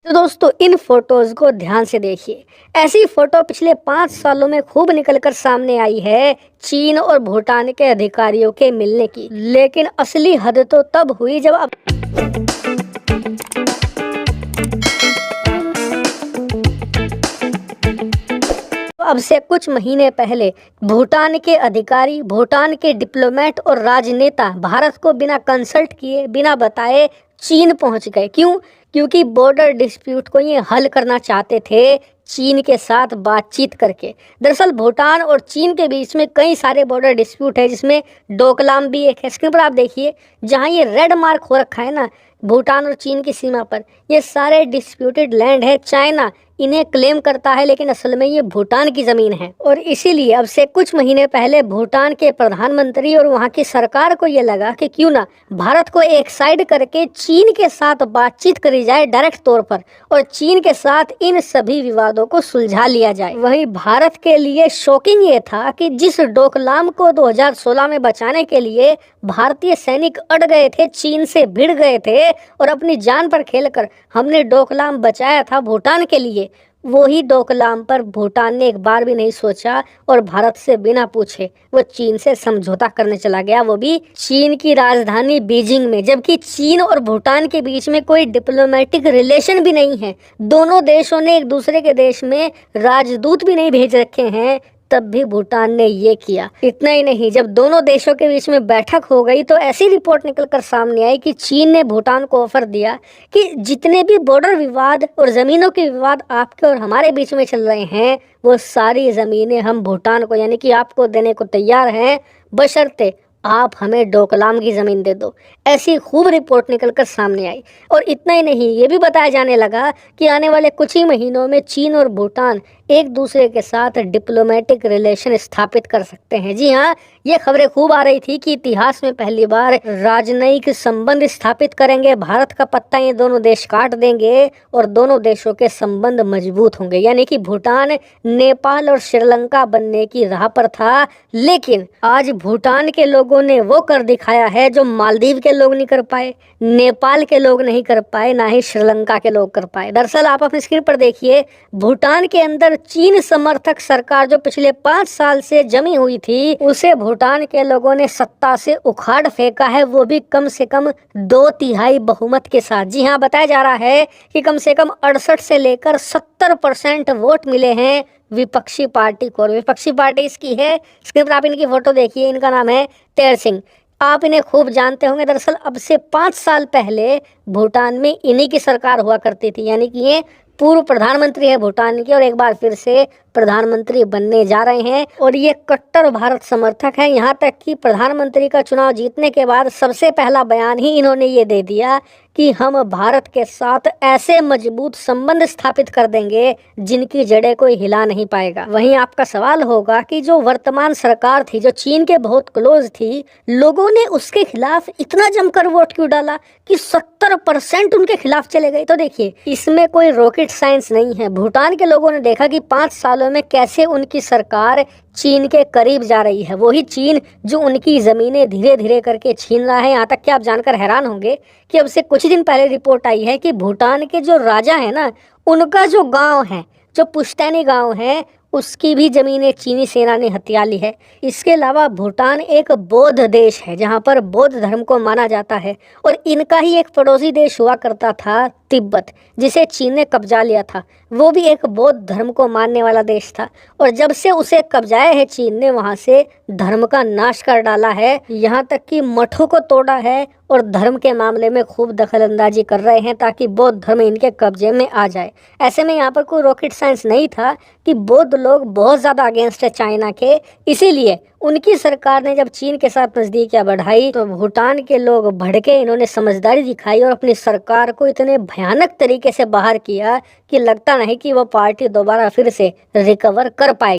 तो दोस्तों इन फोटोज को ध्यान से देखिए। ऐसी फोटो पिछले 5 सालों में खूब निकलकर सामने आई है चीन और भूटान के अधिकारियों के मिलने की, लेकिन असली हद तो तब हुई जब अब से कुछ महीने पहले भूटान के अधिकारी, भूटान के डिप्लोमेट और राजनेता भारत को बिना कंसल्ट किए, बिना बताए चीन पहुंच गए। क्यों? क्योंकि बॉर्डर डिस्प्यूट को ये हल करना चाहते थे चीन के साथ बातचीत करके। दरअसल भूटान और चीन के बीच में कई सारे बॉर्डर डिस्प्यूट है, जिसमें डोकलाम भी एक है। स्क्रीन पर आप देखिए, जहां ये रेड मार्क हो रखा है ना भूटान और चीन की सीमा पर, ये सारे डिस्प्यूटेड लैंड है। चाइना इन्हें क्लेम करता है, लेकिन असल में ये भूटान की जमीन है। और इसीलिए अब से कुछ महीने पहले भूटान के प्रधानमंत्री और वहां की सरकार को ये लगा कि क्यों ना भारत को एक साइड करके चीन के साथ बातचीत करी जाए डायरेक्ट तौर पर, और चीन के साथ इन सभी विवादों को सुलझा लिया जाए। वहीं भारत के लिए शॉकिंग ये था कि जिस डोकलाम को 2016 में बचाने के लिए भारतीय सैनिक अड़ गए थे, चीन से भिड़ गए थे और अपनी जान पर खेलकर हमने डोकलाम बचाया था भूटान के लिए, वही डोकलाम पर भूटान ने एक बार भी नहीं सोचा और भारत से बिना पूछे वो चीन से समझौता करने चला गया, वो भी चीन की राजधानी बीजिंग में। जबकि चीन और भूटान के बीच में कोई डिप्लोमेटिक रिलेशन भी नहीं है, दोनों देशों ने एक दूसरे के देश में राजदूत भी नहीं भेज रखे हैं, तब भी भूटान ने ये किया। इतना ही नहीं, जब दोनों देशों के बीच में बैठक हो गई तो ऐसी रिपोर्ट निकलकर सामने आई कि चीन ने भूटान को ऑफर दिया कि जितने भी बॉर्डर विवाद और जमीनों के विवाद आपके और हमारे बीच में चल रहे हैं, वो सारी जमीनें हम भूटान को यानी कि आपको देने को तैयार हैं, बशर्ते आप हमें डोकलाम की जमीन दे दो। ऐसी खूब रिपोर्ट निकलकर सामने आई। और इतना ही नहीं, ये भी बताया जाने लगा कि आने वाले कुछ ही महीनों में चीन और भूटान एक दूसरे के साथ डिप्लोमेटिक रिलेशन स्थापित कर सकते हैं। जी हाँ, ये खबरें खूब आ रही थी कि इतिहास में पहली बार राजनयिक संबंध स्थापित करेंगे, भारत का पत्ता ये दोनों देश काट देंगे और दोनों देशों के संबंध मजबूत होंगे। यानी कि भूटान नेपाल और श्रीलंका बनने की राह पर था, लेकिन आज भूटान के लोगों ने वो कर दिखाया है जो मालदीव के लोग नहीं कर पाए, नेपाल के लोग नहीं कर पाए, ना ही श्रीलंका के लोग कर पाए। दरअसल आप अपनी स्क्रीन पर देखिए, भूटान के अंदर चीन समर्थक सरकार जो पिछले 5 साल से जमी हुई थी, उसे भूटान के लोगों ने सत्ता से उखाड़ फेंका है, वो भी कम से कम 2/3 बहुमत के साथ। जी हाँ, बताया जा रहा है कि कम से कम 68 से लेकर 70% वोट मिले हैं विपक्षी पार्टी को। और विपक्षी पार्टी इसकी है, स्क्रीन पर आप इनकी फोटो देखिए, इनका नाम है तेर सिंह। आप इन्हें खूब जानते होंगे। दरअसल अब से 5 साल पहले भूटान में इन्हीं की सरकार हुआ करती थी, यानी कि ये पूर्व प्रधानमंत्री है भूटान के और एक बार फिर से प्रधानमंत्री बनने जा रहे हैं। और ये कट्टर भारत समर्थक है, यहाँ तक कि प्रधानमंत्री का चुनाव जीतने के बाद सबसे पहला बयान ही इन्होंने ये दे दिया कि हम भारत के साथ ऐसे मजबूत संबंध स्थापित कर देंगे जिनकी जड़ें कोई हिला नहीं पाएगा। वहीं आपका सवाल होगा कि जो वर्तमान सरकार थी, जो चीन के बहुत क्लोज थी, लोगों ने उसके खिलाफ इतना जमकर वोट क्यों डाला कि 70% उनके खिलाफ चले गए। तो देखिए, इसमें कोई रॉकेट साइंस नहीं है। भूटान के लोगों ने देखा कि 5 सालों में कैसे उनकी सरकार चीन के करीब जा रही है, वही चीन जो उनकी जमीनें धीरे धीरे करके छीन रहा है। यहाँ तक कि आप जानकर हैरान होंगे कि अब से कुछ दिन पहले रिपोर्ट आई है कि भूटान के जो राजा है ना, उनका जो गांव है, जो पुश्तैनी गांव है, उसकी भी जमीनें चीनी सेना ने हथिया ली है। इसके अलावा भूटान एक बौद्ध देश है, जहां पर बौद्ध धर्म को माना जाता है, और इनका ही एक पड़ोसी देश हुआ करता था तिब्बत, जिसे चीन ने कब्जा लिया था। वो भी एक बौद्ध धर्म को मानने वाला देश था, और जब से उसे कब्जाया है चीन ने, वहां से धर्म का नाश कर डाला है, यहाँ तक कि मठों को तोड़ा है और धर्म के मामले में खूब दखल अंदाजी कर रहे हैं ताकि बौद्ध धर्म इनके कब्जे में आ जाए। ऐसे में यहाँ पर कोई रॉकेट साइंस नहीं था कि बौद्ध लोग बहुत ज़्यादा अगेंस्ट है चाइना के, इसीलिए उनकी सरकार ने जब चीन के साथ नजदीकियां बढ़ाई तो भूटान के लोग भड़के, इन्होंने समझदारी दिखाई और अपनी सरकार को इतने भयानक तरीके से बाहर किया कि लगता नहीं कि वो पार्टी दोबारा फिर से रिकवर कर पाएगी।